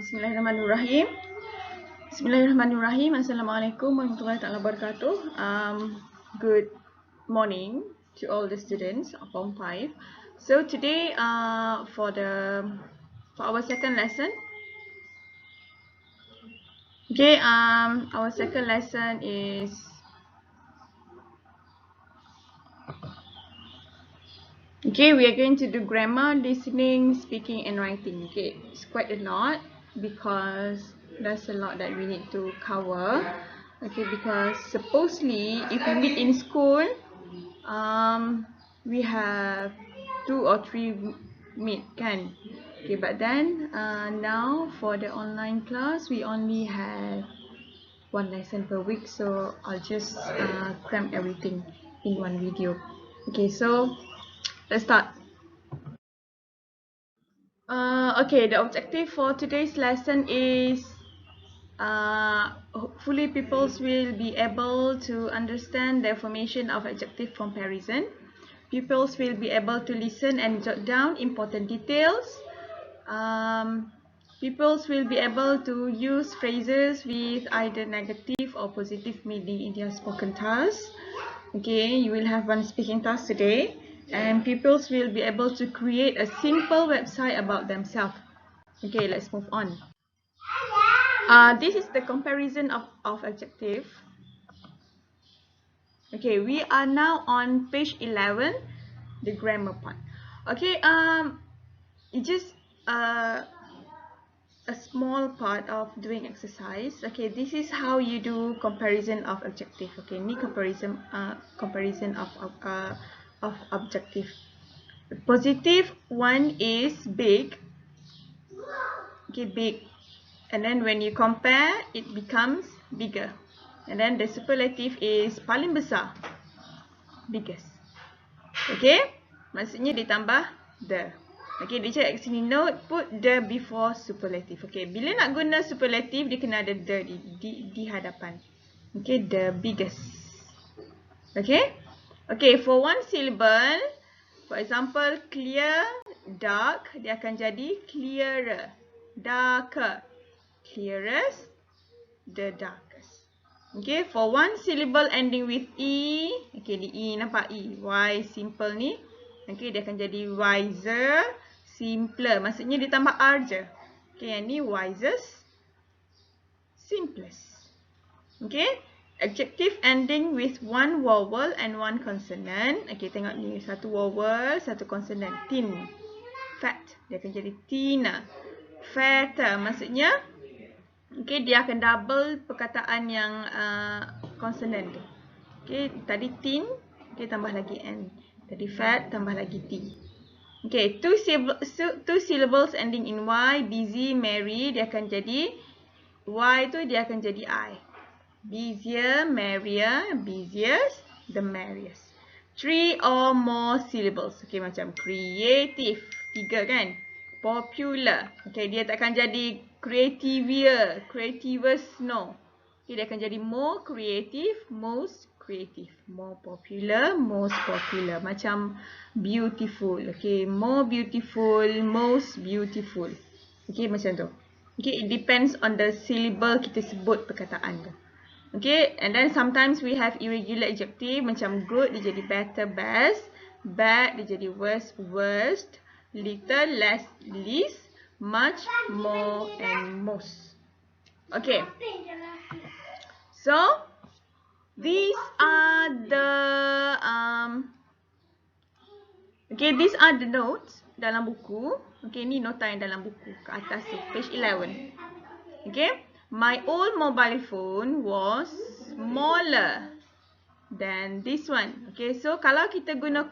Bismillahirrahmanirrahim. Bismillahirrahmanirrahim. Assalamualaikum warahmatullahi wabarakatuh. Good morning to all the students of Form 5. So today for our second lesson. Okay, our second lesson is we are going to do grammar, listening, speaking and writing. Okay, it's quite a lot because there's a lot that we need to cover. Okay, because supposedly if we meet in school, we have 2 or 3 meet kan. Okay, but then now for the online class we only have 1 lesson per week, so I'll just cram everything in one video. Okay, so let's start. Okay, the objective for today's lesson is hopefully people will be able to understand the formation of adjective comparison. Pupils will be able to listen and jot down important details. Pupils will be able to use phrases with either negative or positive meaning in their spoken task. Okay, you will have one speaking task today, and pupils will be able to create a simple website about themselves. Okay, let's move on. This is the comparison of adjective. Okay, we are now on page 11, the grammar part. Okay, it's just a small part of doing exercise. Okay, this is how you do comparison of adjective. Okay, ini comparison of adjective. The positive one is big. Okay, big. And then when you compare, it becomes bigger. And then the superlative is paling besar, biggest. Okay, maksudnya ditambah the. Okay, dia cakap kat sini note, put the before superlative. Okay, bila nak guna superlative, dia kena ada the di hadapan. Okay, the biggest. Okay, okay, for one syllable, for example, clear, dark, dia akan jadi clearer, darker, clearest, the darkest. Okay, for one syllable ending with E, okay, di E, nampak E, Y simple ni. Okay, dia akan jadi wiser, simpler, maksudnya ditambah R je. Okay, yang ni wisest, simplest. Okay, adjective ending with one vowel and one consonant. Okay, tengok ni, satu vowel, satu consonant. Thin, fat, dia akan jadi thinner. Fatter, maksudnya okay, dia akan double perkataan yang consonant tu. Okay, tadi thin, okay, tambah lagi N. Tadi fat, tambah lagi T. Okay, two syllables ending in Y, busy, merry, dia akan jadi, Y tu dia akan jadi I. Busier, merrier, busiest, the merriest. 3 or more syllables. Okay, macam creative, 3 kan? Popular. Okay, dia takkan jadi creativier, creativest, no. Okay, dia akan jadi more creative, most creative. More popular, most popular. Macam beautiful. Okay, more beautiful, most beautiful. Okay, macam tu. Okay, it depends on the syllable kita sebut perkataan tu. Okay, and then sometimes we have irregular adjective. Macam good, dia jadi better, best. Bad, dia jadi worst, worst. Little, less, least. Much, more, and most. Okay. So, these are the these are the notes dalam buku. Okay, ni nota yang dalam buku ke atas tu, page 11. Okay, my old mobile phone was smaller than this one. Okay, so kalau kita guna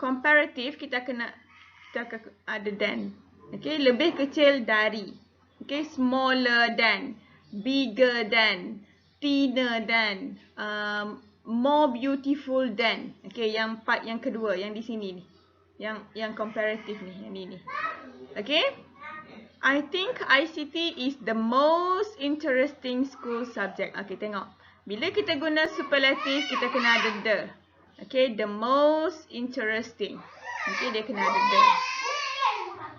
comparative, kita kena ada than. Okay, lebih kecil dari. Okay, smaller than, bigger than, thinner than, more beautiful than. Okay, yang part yang kedua, yang di sini ni. Yang comparative ni, yang ni. Okay, I think ICT is the most interesting school subject. Okay, tengok. Bila kita guna superlative, kita kena ada the. Okay, the most interesting. Okay, dia kena ada the.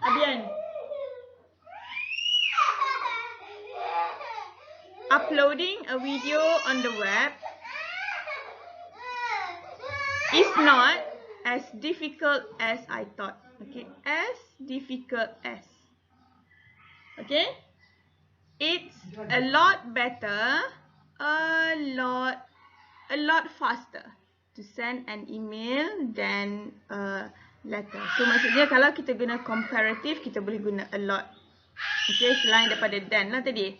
Abian. uploading a video on the web is not as difficult as I thought. Okay, as difficult as. Okay, it's a lot better, a lot faster to send an email than a letter. So maksudnya kalau kita guna comparative, kita boleh guna a lot. Okay, selain daripada than lah tadi.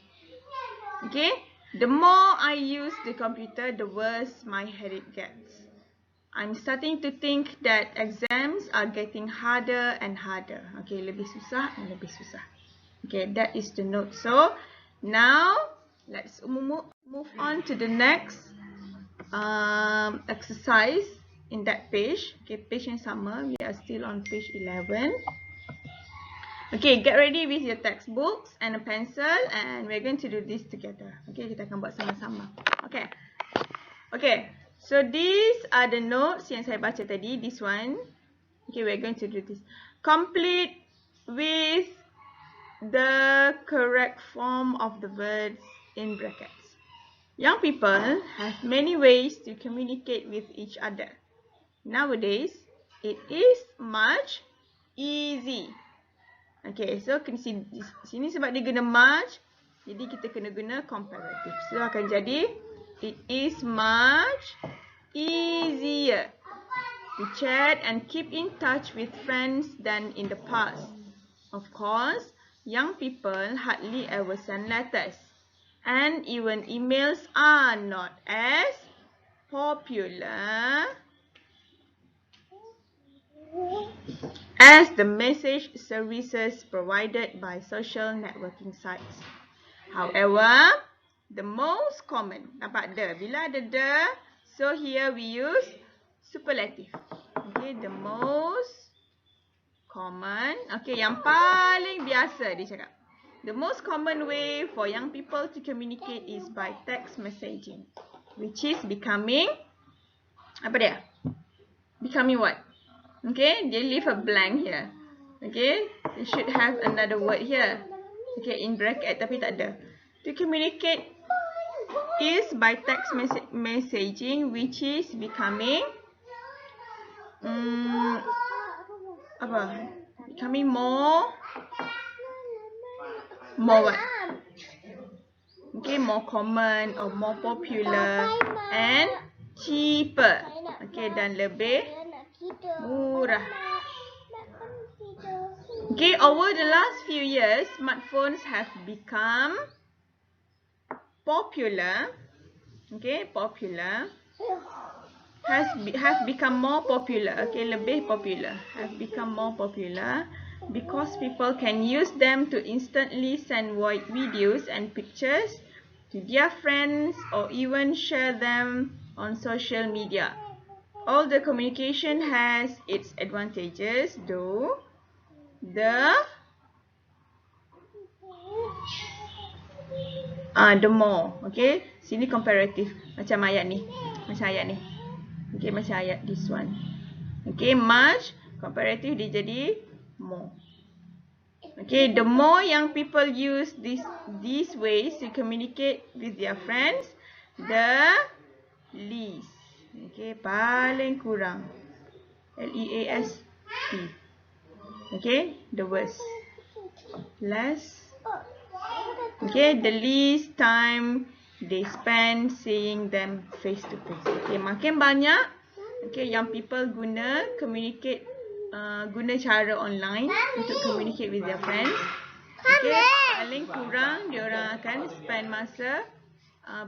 Okay, the more I use the computer, the worse my headache gets. I'm starting to think that exams are getting harder and harder. Okay, lebih susah dan lebih susah. Okay, that is the note. So now let's move on to the next exercise in that page. Okay, page yang sama. We are still on page 11. Okay, get ready with your textbooks and a pencil, and we're going to do this together. Okay, kita akan buat sama-sama. Okay. Okay, so these are the notes yang saya baca tadi. This one. Okay, we're going to do this. Complete with the correct form of the words in brackets. Young people have many ways to communicate with each other. Nowadays, it is much easy. Okay, so sini sebab dia guna much, jadi kita kena guna comparative. So akan jadi it is much easier to chat and keep in touch with friends than in the past. Of course, young people hardly ever send letters, and even emails are not as popular as the message services provided by social networking sites. However, the most common, nampak the, bila ada the, so here we use superlative. Okay, the most common, okay, yang paling biasa dia cakap. The most common way for young people to communicate is by text messaging, which is becoming, apa dia? Becoming what? Okay, they leave a blank here. Okay, they should have another word here. Okay, in bracket tapi tak ada. To communicate is by text messaging, which is becoming apa? Becoming more what? Okay, more common or more popular and cheaper. Okay, dan lebih murah. Okay, over the last few years, smartphones have become popular. Okay, popular. Have become more popular. Okay, lebih popular. Have become more popular because people can use them to instantly send videos and pictures to their friends or even share them on social media. All the communication has its advantages, though the more. Okay, sini comparative macam ayat ni, okay, macam ayat this one. Okay, much comparative dia jadi more. Okay, the more young people use these ways to communicate with their friends, the least. Okay, paling kurang. L-E-A-S-T. Okay, the worst. Less. Okay, the least time they spend seeing them face to face. Okay, makin banyak, okay, young people guna cara online untuk communicate with their friends. Okay, paling kurang diorang akan spend masa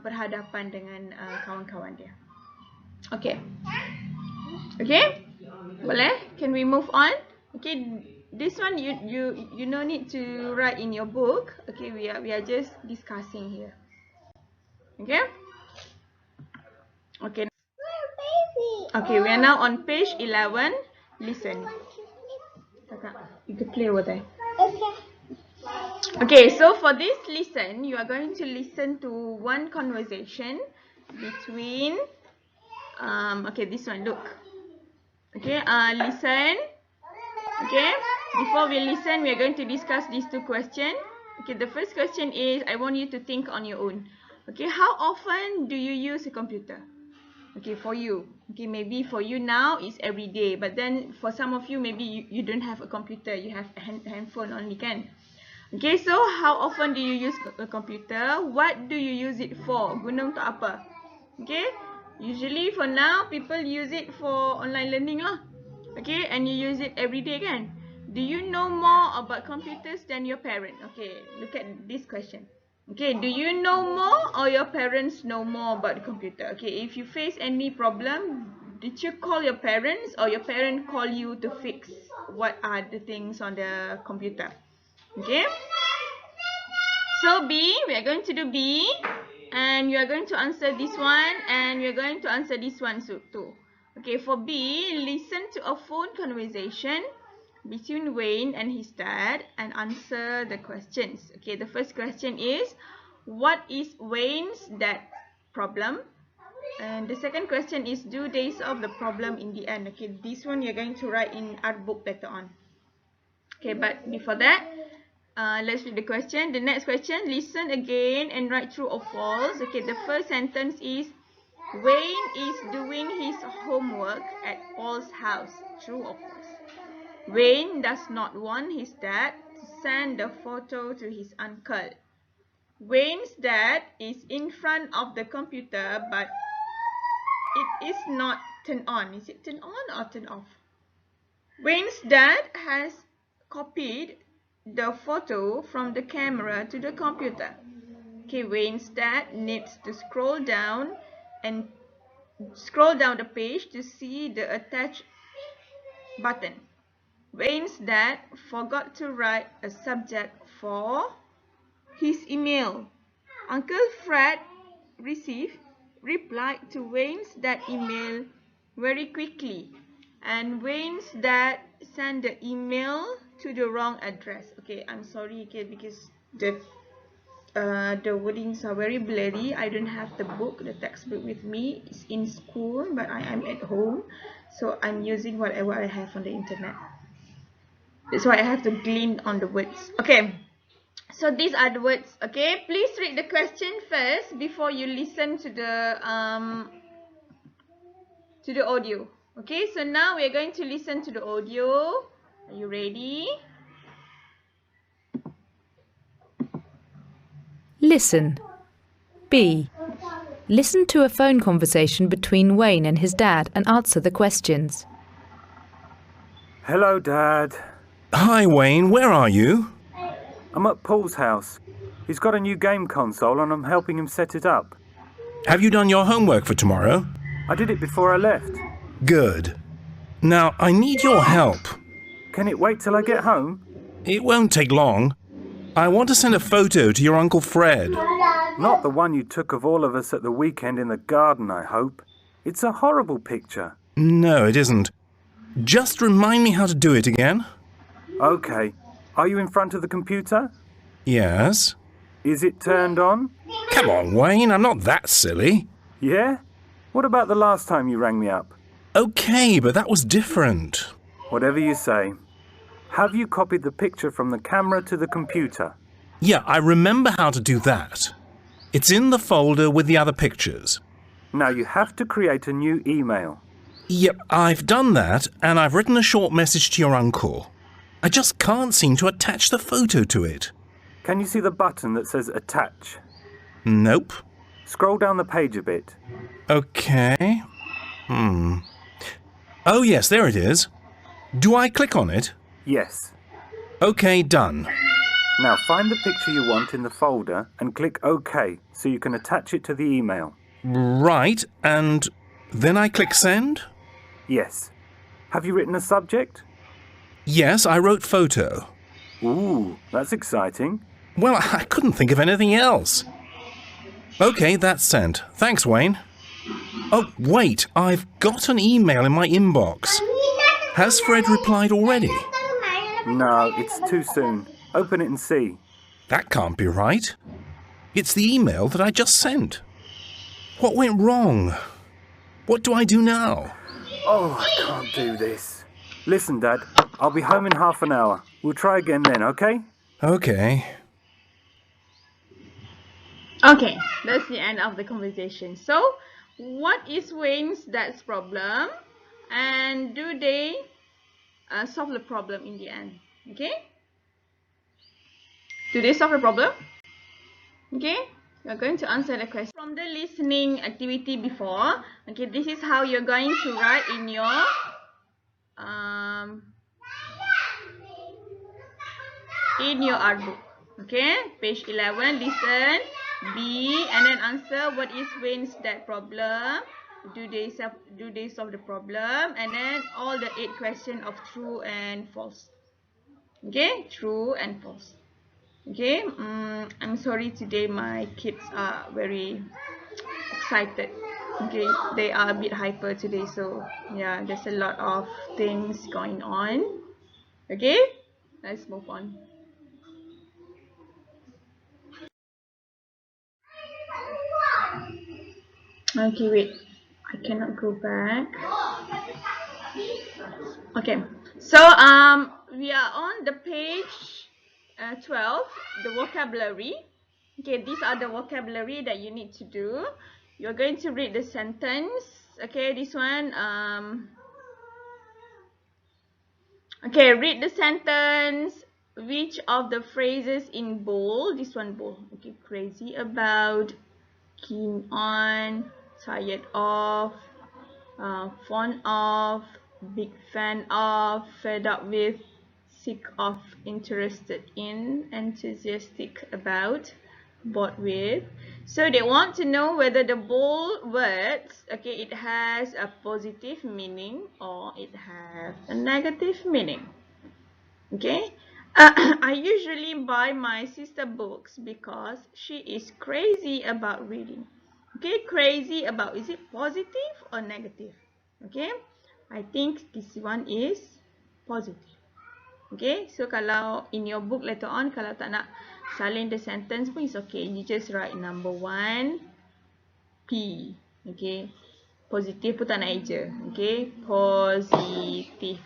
berhadapan dengan kawan-kawan dia. Okay. Okay? Boleh? Can we move on? Okay, this one you no need to write in your book. Okay, we are just discussing here. Okay? Okay. Okay, we are now on page 11. Listen. Kakak, you can play over there. Okay. Okay, so for this listen, you are going to listen to one conversation between okay, this one, look. Okay, listen. Okay, before we listen, we are going to discuss these two questions. Okay, the first question is, I want you to think on your own. Okay, how often do you use a computer? Okay, for you. Okay, maybe for you now it's every day. But then for some of you, maybe you don't have a computer. You have a handphone only, kan? Okay, so how often do you use a computer? What do you use it for? Guna untuk apa? Okay, usually for now, people use it for online learning lah. Okay, and you use it every day, kan? Do you know more about computers than your parent? Okay, look at this question. Okay, do you know more or your parents know more about the computer? Okay, if you face any problem, did you call your parents or your parent call you to fix what are the things on the computer? Okay, so B, we are going to do B, and you are going to answer this one, and we are going to answer this one too. Okay, for B, listen to a phone conversation between Wayne and his dad and answer the questions. Okay, the first question is, what is Wayne's dad problem? And the second question is, do they solve the problem in the end? Okay, this one you're going to write in art book later on. Okay, but before that, let's read the question. The next question, listen again and write true or false. Okay, the first sentence is, Wayne is doing his homework at Paul's house. True or false? Wayne does not want his dad to send the photo to his uncle. Wayne's dad is in front of the computer, but it is not turned on. Is it turned on or turned off? Wayne's dad has copied the photo from the camera to the computer. Okay, Wayne's dad needs to scroll down the page to see the attach button. Wayne's dad forgot to write a subject for his email. Uncle Fred replied to Wayne's dad email very quickly, and Wayne's dad sent the email to the wrong address. Okay, I'm sorry, okay, because the wordings are very blurry. I don't have the book, the textbook with me. It's in school, but I am at home, so I'm using whatever I have on the internet. That's why I have to glean on the words. Okay, so these are the words. Okay, please read the question first before you listen to the audio. Okay, so now we are going to listen to the audio. Are you ready? Listen. B. Listen to a phone conversation between Wayne and his dad and answer the questions. Hello, Dad. Hi, Wayne. Where are you? I'm at Paul's house. He's got a new game console and I'm helping him set it up. Have you done your homework for tomorrow? I did it before I left. Good. Now, I need your help. Can it wait till I get home? It won't take long. I want to send a photo to your Uncle Fred. Not the one you took of all of us at the weekend in the garden, I hope. It's a horrible picture. No, it isn't. Just remind me how to do it again. Okay. Are you in front of the computer? Yes. Is it turned on? Come on, Wayne. I'm not that silly. Yeah? What about the last time you rang me up? Okay, but that was different. Whatever you say. Have you copied the picture from the camera to the computer? Yeah, I remember how to do that. It's in the folder with the other pictures. Now you have to create a new email. Yep, I've done that, and I've written a short message to your uncle. I just can't seem to attach the photo to it. Can you see the button that says attach? Nope. Scroll down the page a bit. Okay. Oh, yes, there it is. Do I click on it? Yes. Okay, done. Now find the picture you want in the folder and click OK so you can attach it to the email. Right, and then I click send? Yes. Have you written a subject? Yes, I wrote photo. Ooh, that's exciting. Well, I couldn't think of anything else. Okay, that's sent. Thanks, Wayne. Oh, wait, I've got an email in my inbox. Has Fred replied already? No, it's too soon. Open it and see. That can't be right. It's the email that I just sent. What went wrong? What do I do now? Oh, I can't do this. Listen, Dad, I'll be home in half an hour. We'll try again then, okay? Okay. Okay, that's the end of the conversation. So, what is Wayne's dad's problem, and do they solve the problem in the end? Okay, do they solve the problem? Okay, you're going to answer the question from the listening activity before. Okay, this is how you're going to write in your art book. Okay, page 11, listen, B, and then answer what is Wayne's dad problem, do they solve the problem, and then all the 8 questions of true and false. Okay, true and false. Okay, I'm sorry today my kids are very excited. Okay, they are a bit hyper today, so yeah, there's a lot of things going on. Okay, let's move on. Okay, wait, I cannot go back. Okay, so we are on the page 12, the vocabulary. Okay, these are the vocabulary that you need to do. You're going to read the sentence. Okay, this one okay, read the sentence. Which of the phrases in bold? This one bold. Okay, crazy about, keen on, tired of, fond of, big fan of, fed up with, sick of, interested in, enthusiastic about, bored with. So they want to know whether the bold words, okay, it has a positive meaning or it has a negative meaning. Okay, I usually buy my sister books because she is crazy about reading. Okay, crazy about, is it positive or negative? Okay, I think this one is positive. Okay, so kalau in your book later on, kalau tak nak salin the sentence pun is okay. You just write number 1, P. Okay, positive pun tak nak eja. Okay, positive,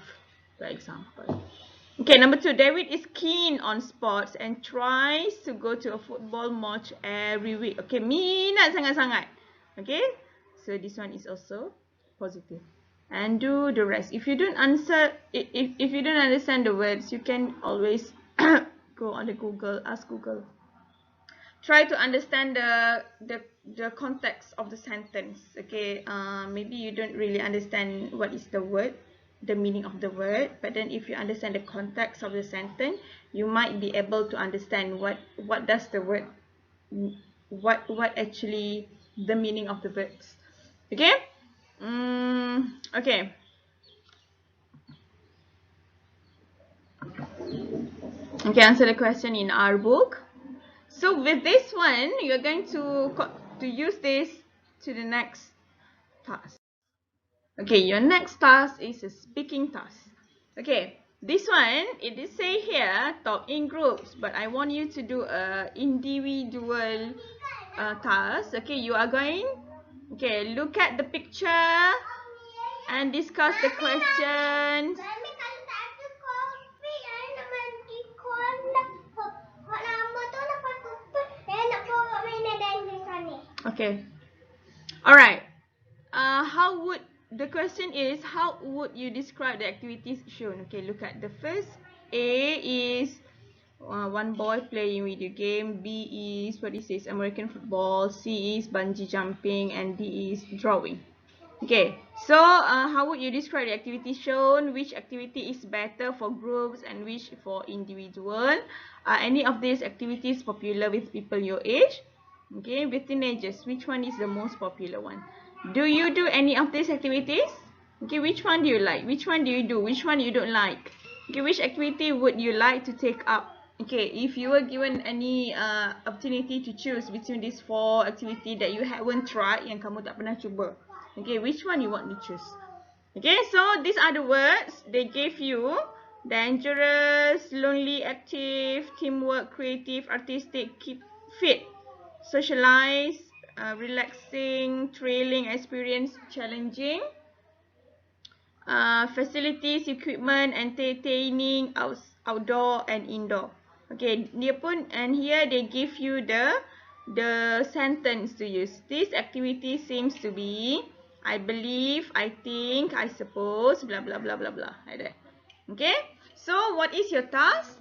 for example. Okay, number 2, David is keen on sports and tries to go to a football match every week. Okay, minat sangat-sangat. Okay, so this one is also positive. And do the rest. If you don't answer, if you don't understand the words, you can always go on the Google, ask Google. Try to understand the context of the sentence. Okay, maybe you don't really understand what is the word, the meaning of the word, but then if you understand the context of the sentence, you might be able to understand what does the word, what actually the meaning of the words. Okay, okay. Okay, answer the question in our book. So with this one, you're going to use this to the next task. Okay, your next task is a speaking task. Okay, this one, it is say here, talk in groups, but I want you to do a individual task. Okay, you are going, okay, look at the picture and discuss the questions. Okay, alright. How would, the question is, how would you describe the activities shown? Okay, look at the first. A is one boy playing video game. B is what it says, American football. C is bungee jumping, and D is drawing. Okay, so how would you describe the activity shown? Which activity is better for groups and which for individual? Are any of these activities popular with people your age? Okay, with teenagers, which one is the most popular one? Do you do any of these activities? Okay, which one do you like? Which one do you do? Which one you don't like? Okay, which activity would you like to take up? Okay, if you were given any opportunity to choose between these 4 activity that you haven't tried, yang kamu tak pernah cuba, okay, which one you want to choose? Okay, so these are the words they gave you: dangerous, lonely, active, teamwork, creative, artistic, keep fit, socialize, relaxing, thrilling, experience, challenging, facilities, equipment, entertaining, outdoor and indoor. Okay, dia pun, and here they give you the the sentence to use. This activity seems to be, I believe, I think, I suppose, blah, blah, blah, blah, blah, like that. Okay, so what is your task?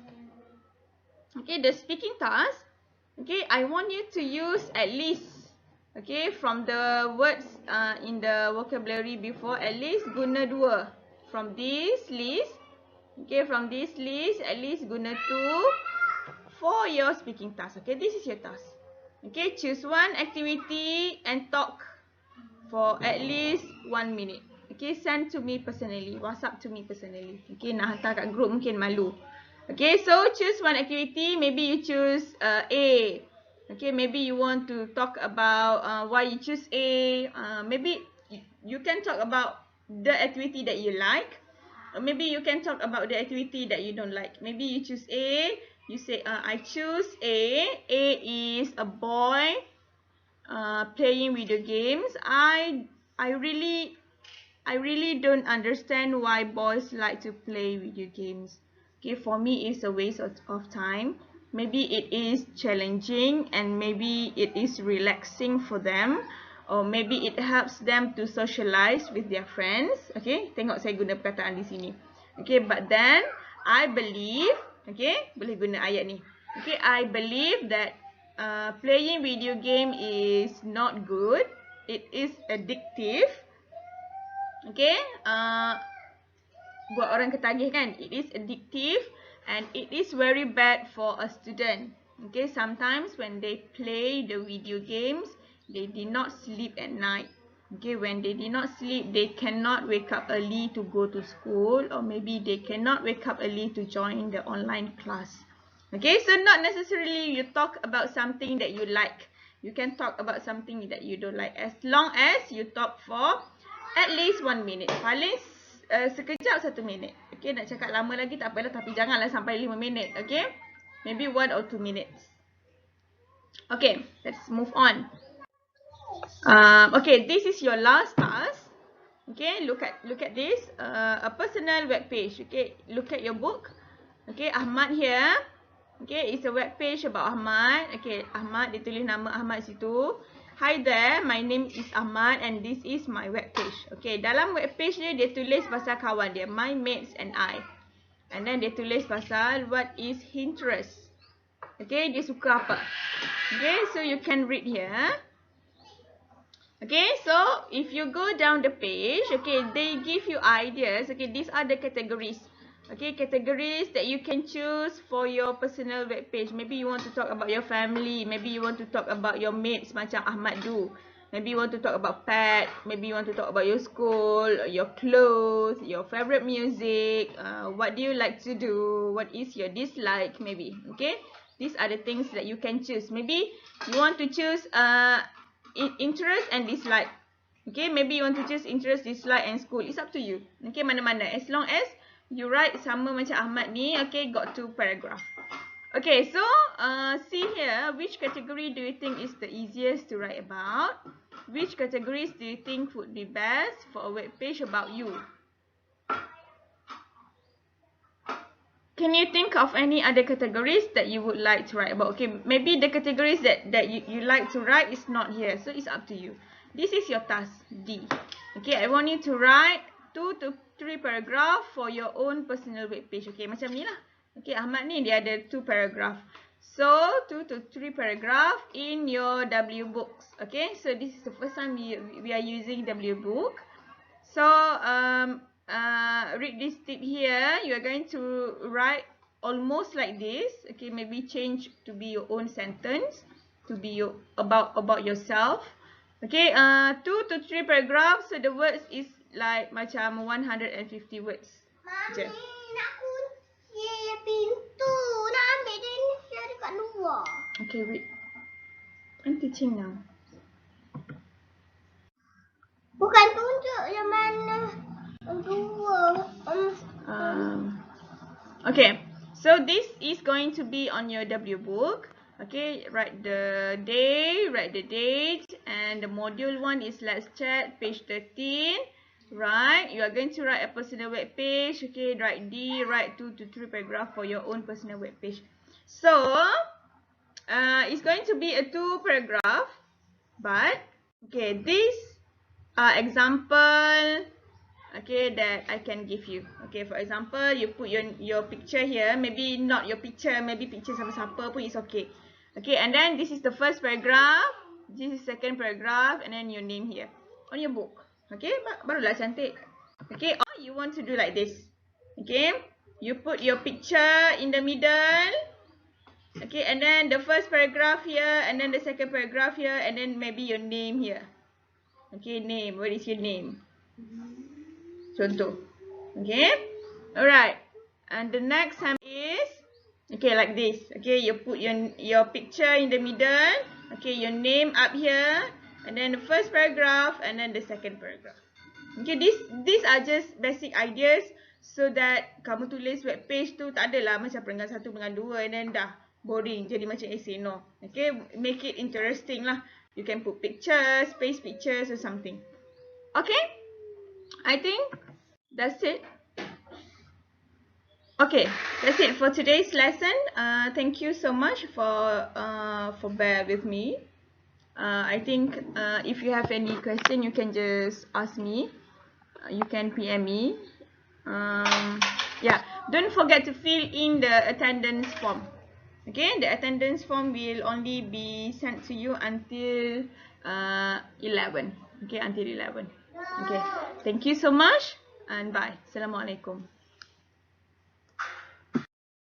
Okay, the speaking task. Okay, I want you to use at least, okay, from the words in the vocabulary before, at least guna 2. From this list, okay, from this list, at least guna 2 for your speaking task. Okay, this is your task. Okay, choose one activity and talk for at least 1 minute. Okay, send to me personally, WhatsApp to me personally. Okay, nak hantar kat group mungkin malu. Okay, so choose one activity. Maybe you choose A. Okay, maybe you want to talk about why you choose A. Maybe you can talk about the activity that you like. Or maybe you can talk about the activity that you don't like. Maybe you choose A. You say, I choose A. A is a boy playing video games. I really don't understand why boys like to play video games. Okay, for me it's a waste of time. Maybe it is challenging and maybe it is relaxing for them, or maybe it helps them to socialize with their friends. Okay, tengok saya guna perkataan di sini. Okay, but then I believe, okay, boleh guna ayat ni. Okay, I believe that playing video game is not good. It is addictive. Okay, buat orang ketagih kan. It is addictive and it is very bad for a student. Okay, sometimes when they play the video games, they did not sleep at night. Okay, when they did not sleep, they cannot wake up early to go to school, or maybe they cannot wake up early to join the online class. Okay, so not necessarily you talk about something that you like. You can talk about something that you don't like, as long as you talk for at least 1 minute. Paling sekejap 1 minit. Okay, nak cakap lama lagi tak apalah, tapi janganlah sampai 5 minit. Okay, maybe 1 or 2 minutes. Okay, let's move on. Okay, this is your last task. Okay, look at this. A personal web page. Okay, look at your book. Okay, Ahmad here. Okay, it's a web page about Ahmad. Okay, Ahmad, dia tulis nama Ahmad situ. Hi there, my name is Ahmad and this is my web page. Okay, dalam web page dia tulis pasal kawan dia, my mates and I. And then dia tulis pasal what is interest. Okay, dia suka apa. Okay, so you can read here. Okay, so if you go down the page, okay, they give you ideas. Okay, these are the categories. Okay, categories that you can choose for your personal web page. Maybe you want to talk about your family. Maybe you want to talk about your mates macam Ahmad do. Maybe you want to talk about pet. Maybe you want to talk about your school, your clothes, your favorite music. What do you like to do? What is your dislike? Maybe. Okay, these are the things that you can choose. Maybe you want to choose interest and dislike. Okay, maybe you want to choose interest, dislike and school. It's up to you. Okay, mana-mana. As long as you write sama macam Ahmad ni. Okay, got 2 paragraph. Okay, so see here, which category do you think is the easiest to write about? Which categories do you think would be best for a web page about you? Can you think of any other categories that you would like to write about? Okay, maybe the categories that you like to write is not here, so it's up to you. This is your task D. Okay, I want you to write 2 to 3 paragraph for your own personal web page. Okay, macam ni lah. Okay, Ahmad ni dia ada 2 paragraph. So 2 to 3 paragraph in your W books. Okay, so this is the first time we are using W book. So read this tip here. You are going to write almost like this. Okay, maybe change to be your own sentence, to be your, about yourself. Okay, 2 to 3 paragraphs. So the words is like macam 150 words. Mami, nak kunci pintu. Nak ambil dia ni dari kat luar. Okay, wait. I'm teaching now. Bukan tunjuk yang mana. Dua. Okay, so this is going to be on your W book. Okay, write the day, write the date, and the module 1 is let's chat, page 13. Right, you are going to write a personal web page. Okay, write D, write 2 to 3 paragraph for your own personal web page. So, It's going to be a 2 paragraph, but okay, these are example, okay, that I can give you. Okay, for example, you put your picture here, maybe not your picture, maybe picture siapa-siapa pun is okay. Okay, and then this is the first paragraph, this is second paragraph, and then your name here on your book. Okay, barulah cantik. Okay, or you want to do like this. Okay, you put your picture in the middle. Okay, and then the first paragraph here, and then the second paragraph here, and then maybe your name here. Okay, name. What is your name? Contoh. Okay, alright. And the next time is, okay, like this. Okay, you put your picture in the middle. Okay, your name up here, and then the first paragraph, and then the second paragraph. Okay, these are just basic ideas so that kamu tulis web page tu tak adalah macam perenggan 1, perenggan 2 and then dah boring jadi macam essay. No. Okay, make it interesting lah. You can put pictures, paste pictures or something. Okay, I think that's it. Okay, that's it for today's lesson. Thank you so much for bear with me. I think if you have any question, you can just ask me. You can PM me. Yeah, don't forget to fill in the attendance form. Okay, the attendance form will only be sent to you until 11. Okay, until 11. Okay, thank you so much and bye. Assalamualaikum.